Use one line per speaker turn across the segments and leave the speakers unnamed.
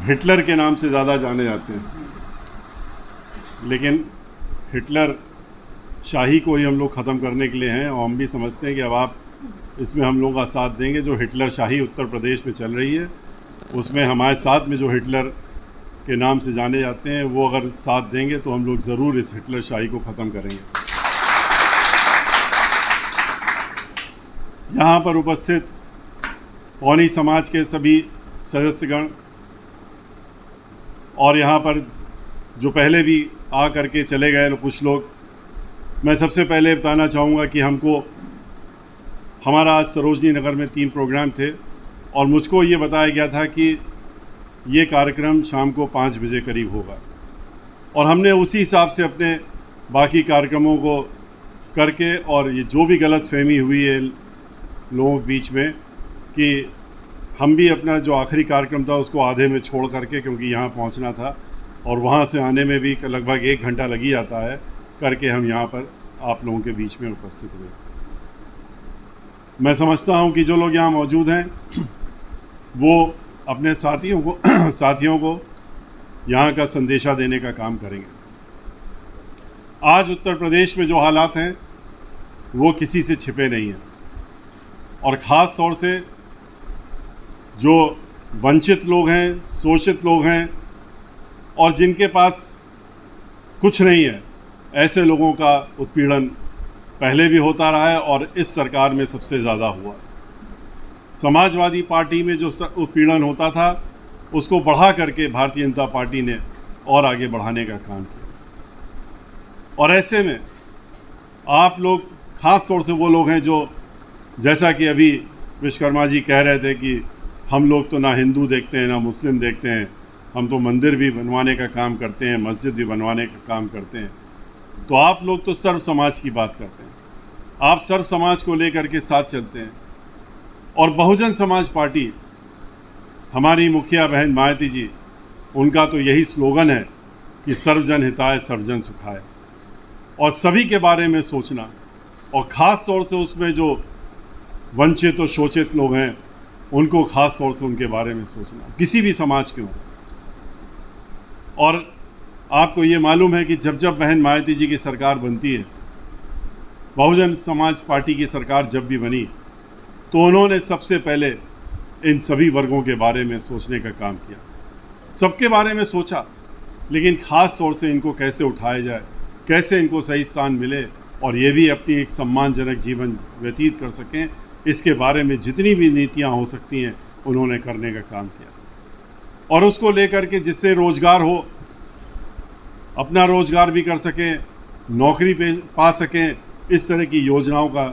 Hitler के नाम से ज़्यादा जाने जाते हैं, लेकिन हिटलर शाही को ही हम लोग ख़त्म करने के लिए हैं। और हम भी समझते हैं कि अब आप इसमें हम लोगों का साथ देंगे। जो हिटलर शाही उत्तर प्रदेश में चल रही है, उसमें हमारे साथ में जो हिटलर के नाम से जाने जाते हैं, वो अगर साथ देंगे तो हम लोग ज़रूर इस हिटलर शाही को ख़त्म करेंगे। यहाँ पर उपस्थित पौनी समाज के सभी सदस्यगण और यहाँ पर जो पहले भी आ करके चले गए कुछ लोग, मैं सबसे पहले बताना चाहूँगा कि हमारा आज सरोजनी नगर में 3 प्रोग्राम थे और मुझको ये बताया गया था कि ये कार्यक्रम शाम को 5 बजे करीब होगा, और हमने उसी हिसाब से अपने बाकी कार्यक्रमों को करके, और ये जो भी गलतफहमी हुई है लोगों के बीच में कि हम भी अपना जो आखिरी कार्यक्रम था उसको आधे में छोड़ करके, क्योंकि यहाँ पहुँचना था और वहाँ से आने में भी लगभग 1 घंटा लग ही जाता है, करके हम यहाँ पर आप लोगों के बीच में उपस्थित हुए। मैं समझता हूँ कि जो लोग यहाँ मौजूद हैं वो अपने साथियों को यहाँ का संदेशा देने का काम करेंगे। आज उत्तर प्रदेश में जो हालात हैं वो किसी से छिपे नहीं हैं, और ख़ास तौर से जो वंचित लोग हैं, शोषित लोग हैं और जिनके पास कुछ नहीं है, ऐसे लोगों का उत्पीड़न पहले भी होता रहा है और इस सरकार में सबसे ज़्यादा हुआ है। समाजवादी पार्टी में जो उत्पीड़न होता था उसको बढ़ा करके भारतीय जनता पार्टी ने और आगे बढ़ाने का काम किया। और ऐसे में आप लोग, ख़ास तौर से वो लोग हैं जो, जैसा कि अभी विश्वकर्मा जी कह रहे थे कि हम लोग तो ना हिंदू देखते हैं ना मुस्लिम देखते हैं, हम तो मंदिर भी बनवाने का काम करते हैं, मस्जिद भी बनवाने का काम करते हैं। तो आप लोग तो सर्व समाज की बात करते हैं, आप सर्व समाज को लेकर के साथ चलते हैं। और बहुजन समाज पार्टी, हमारी मुखिया बहन मायावती जी, उनका तो यही स्लोगन है कि सर्वजन हिताय सर्वजन सुखाय, और सभी के बारे में सोचना, और ख़ास तौर से उसमें जो वंचित और शोषित लोग हैं उनको ख़ास तौर से उनके बारे में सोचना, किसी भी समाज के हों। और आपको ये मालूम है कि जब बहन मायावती जी की सरकार बनती है, बहुजन समाज पार्टी की सरकार जब भी बनी, तो उन्होंने सबसे पहले इन सभी वर्गों के बारे में सोचने का काम किया। सबके बारे में सोचा, लेकिन ख़ास तौर से इनको कैसे उठाया जाए, कैसे इनको सही स्थान मिले और ये भी अपनी एक सम्मानजनक जीवन व्यतीत कर सकें, इसके बारे में जितनी भी नीतियाँ हो सकती हैं उन्होंने करने का काम किया। और उसको लेकर के जिससे रोज़गार हो, अपना रोज़गार भी कर सकें, नौकरी पा सकें, इस तरह की योजनाओं का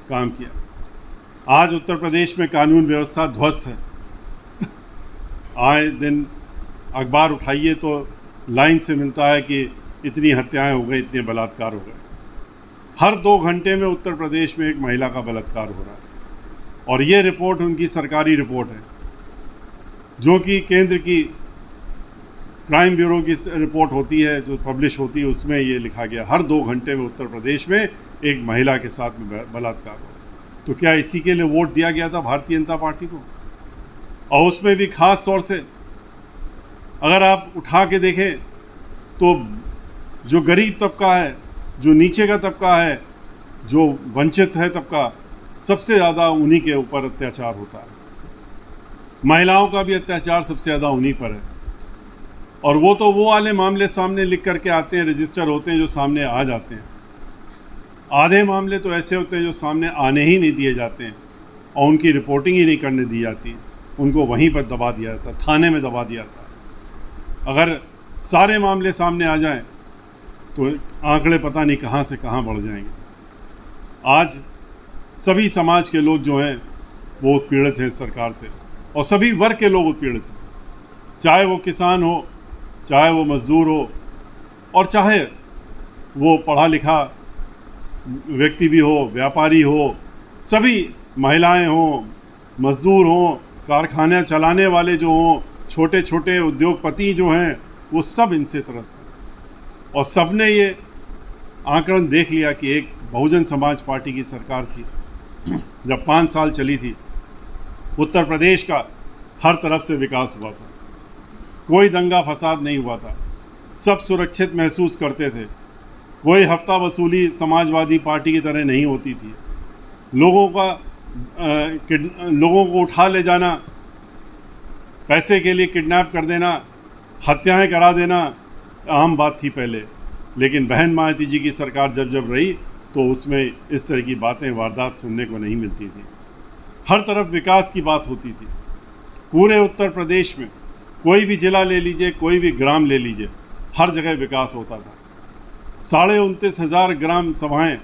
काम किया। आज उत्तर प्रदेश में कानून व्यवस्था ध्वस्त है। आए दिन अखबार उठाइए तो लाइन से मिलता है कि इतनी हत्याएं हो गई, इतने बलात्कार हो गए। हर 2 घंटे में उत्तर प्रदेश में एक महिला का बलात्कार हो रहा है, और ये रिपोर्ट उनकी सरकारी रिपोर्ट है, जो कि केंद्र की क्राइम ब्यूरो की रिपोर्ट होती है जो पब्लिश होती है, उसमें ये लिखा गया हर 2 घंटे में उत्तर प्रदेश में एक महिला के साथ में बलात्कार हो। तो क्या इसी के लिए वोट दिया गया था भारतीय जनता पार्टी को? और उसमें भी ख़ास तौर से अगर आप उठा के देखें तो जो गरीब तबका है, जो नीचे का तबका है, जो वंचित है तबका, सबसे ज़्यादा उन्हीं के ऊपर अत्याचार होता है। महिलाओं का भी अत्याचार सबसे ज़्यादा उन्हीं पर है। और वो तो वो वाले मामले सामने लिख करके आते हैं, रजिस्टर होते हैं, जो सामने आ जाते हैं। आधे मामले तो ऐसे होते हैं जो सामने आने ही नहीं दिए जाते हैं और उनकी रिपोर्टिंग ही नहीं करने दी जाती, उनको वहीं पर दबा दिया जाता है, थाने में दबा दिया जाता है। अगर सारे मामले सामने आ जाएं तो आंकड़े पता नहीं कहाँ से कहाँ बढ़ जाएंगे। आज सभी समाज के लोग जो हैं वो उत्पीड़ित हैं सरकार से, और सभी वर्ग के लोग उत्पीड़ित हैं, चाहे वो किसान हो, चाहे वो मज़दूर हो, और चाहे वो पढ़ा लिखा व्यक्ति भी हो, व्यापारी हो, सभी महिलाएं हों, मज़दूर हों, कारखाने चलाने वाले जो हों, छोटे छोटे उद्योगपति जो हैं, वो सब इनसे त्रस्त हैं। और सब ने ये आंकड़न देख लिया कि एक बहुजन समाज पार्टी की सरकार थी, जब 5 साल चली थी, उत्तर प्रदेश का हर तरफ से विकास हुआ था। कोई दंगा फसाद नहीं हुआ था, सब सुरक्षित महसूस करते थे। कोई हफ्ता वसूली समाजवादी पार्टी की तरह नहीं होती थी। लोगों को उठा ले जाना, पैसे के लिए किडनैप कर देना, हत्याएं करा देना आम बात थी पहले। लेकिन बहन मायावती जी की सरकार जब जब रही तो उसमें इस तरह की बातें, वारदात सुनने को नहीं मिलती थी। हर तरफ विकास की बात होती थी। पूरे उत्तर प्रदेश में कोई भी जिला ले लीजिए, कोई भी ग्राम ले लीजिए, हर जगह विकास होता था। 29,500 ग्राम सभाएं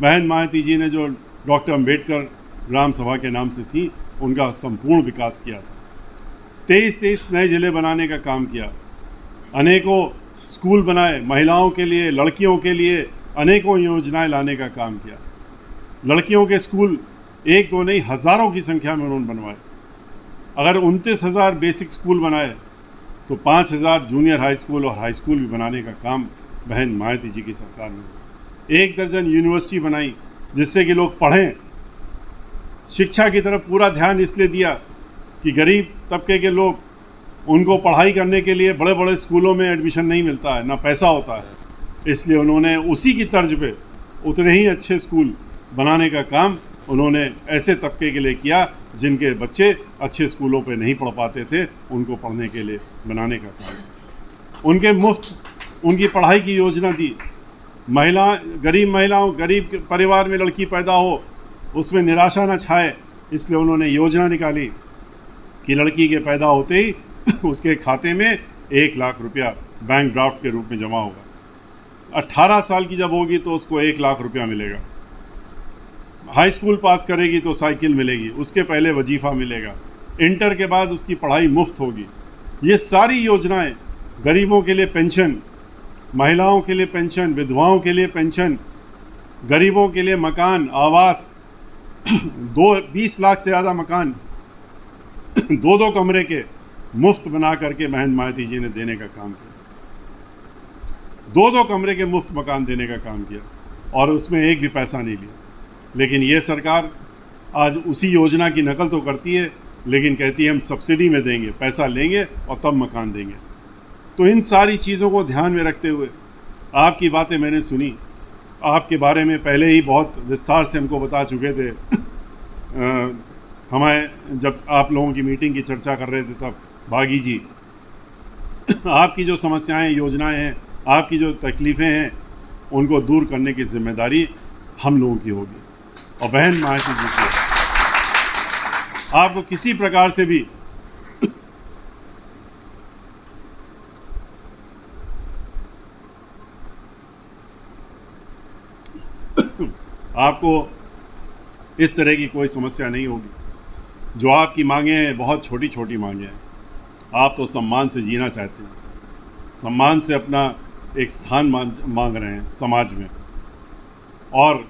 बहन मायावती जी ने, जो डॉक्टर अंबेडकर ग्राम सभा के नाम से थी, उनका संपूर्ण विकास किया था। 23 नए ज़िले बनाने का काम किया। अनेकों स्कूल बनाए, महिलाओं के लिए, लड़कियों के लिए अनेकों योजनाएं लाने का काम किया। लड़कियों के स्कूल एक दो नहीं, हज़ारों की संख्या में उन्होंने बनवाए। अगर 29,000 बेसिक स्कूल बनाए तो 5,000 जूनियर हाई स्कूल और हाई स्कूल भी बनाने का काम बहन मायावती जी की सरकार ने। 1 दर्जन यूनिवर्सिटी बनाई जिससे कि लोग पढ़ें। शिक्षा की तरफ पूरा ध्यान इसलिए दिया कि गरीब तबके के लोग, उनको पढ़ाई करने के लिए बड़े बड़े स्कूलों में एडमिशन नहीं मिलता है, ना पैसा होता है। इसलिए उन्होंने उसी की तर्ज पे उतने ही अच्छे स्कूल बनाने का काम उन्होंने ऐसे तबके के लिए किया जिनके बच्चे अच्छे स्कूलों पे नहीं पढ़ पाते थे, उनको पढ़ने के लिए बनाने का काम। उनके मुफ्त उनकी पढ़ाई की योजना दी। गरीब परिवार में लड़की पैदा हो, उसमें निराशा न छाए, इसलिए उन्होंने योजना निकाली कि लड़की के पैदा होते ही उसके खाते में 1 लाख रुपया बैंक ड्राफ्ट के रूप में जमा होगा। 18 साल की जब होगी तो उसको 1 लाख रुपया मिलेगा। हाई स्कूल पास करेगी तो साइकिल मिलेगी, उसके पहले वजीफ़ा मिलेगा। इंटर के बाद उसकी पढ़ाई मुफ्त होगी। ये सारी योजनाएं, गरीबों के लिए पेंशन, महिलाओं के लिए पेंशन, विधवाओं के लिए पेंशन, गरीबों के लिए मकान, आवास, 20 लाख से ज़्यादा मकान 2-2 कमरे के मुफ्त बना करके बहन मायावती जी ने देने का काम किया। 2-2 कमरे के मुफ्त मकान देने का काम किया और उसमें एक भी पैसा नहीं लिया। लेकिन ये सरकार आज उसी योजना की नकल तो करती है, लेकिन कहती है हम सब्सिडी में देंगे, पैसा लेंगे और तब मकान देंगे। तो इन सारी चीज़ों को ध्यान में रखते हुए आपकी बातें मैंने सुनी। आपके बारे में पहले ही बहुत विस्तार से हमको बता चुके थे। हमें जब आप लोगों की मीटिंग की चर्चा कर रहे थे तब बागी जी, आपकी जो समस्याएं, योजनाएं हैं, आपकी जो तकलीफ़ें हैं, उनको दूर करने की जिम्मेदारी हम लोगों की होगी। और बहन मायावती जी की आपको किसी प्रकार से भी आपको इस तरह की कोई समस्या नहीं होगी। जो आपकी मांगें हैं बहुत छोटी छोटी मांगें हैं। आप तो सम्मान से जीना चाहते हैं, सम्मान से अपना एक स्थान मांग रहे हैं समाज में और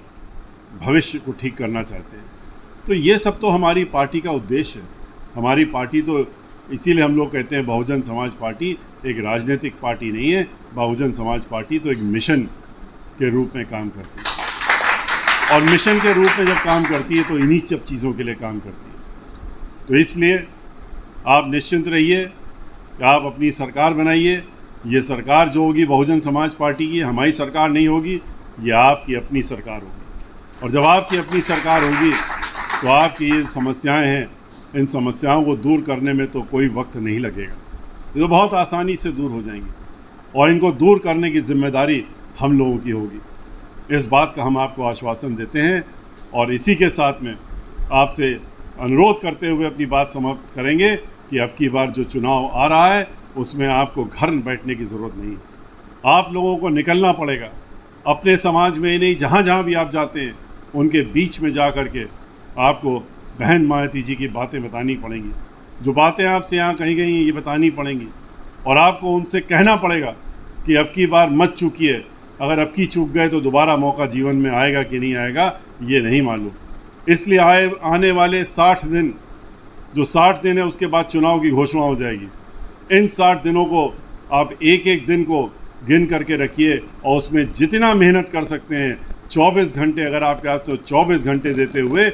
भविष्य को ठीक करना चाहते हैं। तो ये सब तो हमारी पार्टी का उद्देश्य है। हमारी पार्टी तो, इसीलिए हम लोग कहते हैं बहुजन समाज पार्टी एक राजनीतिक पार्टी नहीं है। बहुजन समाज पार्टी तो एक मिशन के रूप में काम करती है और मिशन के रूप में जब काम करती है तो इन्हीं सब चीज़ों के लिए काम करती है। तो इसलिए आप निश्चिंत रहिए कि आप अपनी सरकार बनाइए। ये सरकार जो होगी बहुजन समाज पार्टी की, हमारी सरकार नहीं होगी, ये आपकी अपनी सरकार होगी। और जब आपकी अपनी सरकार होगी तो आपकी ये समस्याएं हैं, इन समस्याओं को दूर करने में तो कोई वक्त नहीं लगेगा। ये तो बहुत आसानी से दूर हो जाएंगी और इनको दूर करने की जिम्मेदारी हम लोगों की होगी। इस बात का हम आपको आश्वासन देते हैं और इसी के साथ में आपसे अनुरोध करते हुए अपनी बात समाप्त करेंगे कि अब की बार जो चुनाव आ रहा है उसमें आपको घर बैठने की ज़रूरत नहीं। आप लोगों को निकलना पड़ेगा। अपने समाज में ही नहीं, जहाँ जहाँ भी आप जाते हैं उनके बीच में जा कर के आपको बहन मायावती जी की बातें बतानी पड़ेंगी। जो बातें आपसे यहाँ कही गई ये बतानी पड़ेंगी और आपको उनसे कहना पड़ेगा कि अब की बार मत चूकिए। अगर अब की चूक गए तो दोबारा मौका जीवन में आएगा कि नहीं आएगा ये नहीं मालूम। इसलिए आने वाले 60 दिन, जो 60 दिन है उसके बाद चुनाव की घोषणा हो जाएगी। इन 60 दिनों को आप एक एक दिन को गिन करके रखिए और उसमें जितना मेहनत कर सकते हैं 24 घंटे, अगर आपके पास तो 24 घंटे देते हुए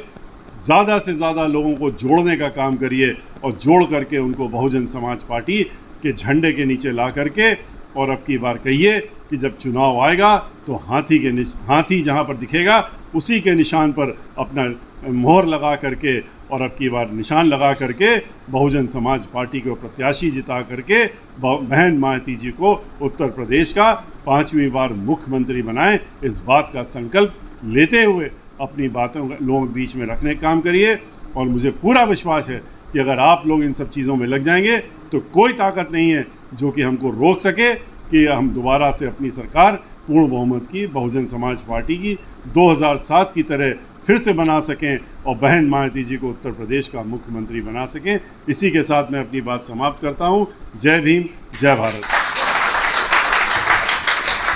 ज़्यादा से ज़्यादा लोगों को जोड़ने का काम करिए और जोड़ करके उनको बहुजन समाज पार्टी के झंडे के नीचे ला करके और अब की बार कहिए कि जब चुनाव आएगा तो हाथी जहाँ पर दिखेगा उसी के निशान पर अपना मोहर लगा करके और अब की बार निशान लगा करके बहुजन समाज पार्टी को प्रत्याशी जिता करके बहन मायावती जी को उत्तर प्रदेश का 5वीं बार मुख्यमंत्री बनाएं। इस बात का संकल्प लेते हुए अपनी बातों लोगों के बीच में रखने का काम करिए और मुझे पूरा विश्वास है कि अगर आप लोग इन सब चीज़ों में लग जाएंगे तो कोई ताकत नहीं है जो कि हमको रोक सके कि हम दोबारा से अपनी सरकार पूर्ण बहुमत की बहुजन समाज पार्टी की 2007 की तरह फिर से बना सकें और बहन मायावती जी को उत्तर प्रदेश का मुख्यमंत्री बना सकें। इसी के साथ मैं अपनी बात समाप्त करता हूँ। जय भीम, जय भारत।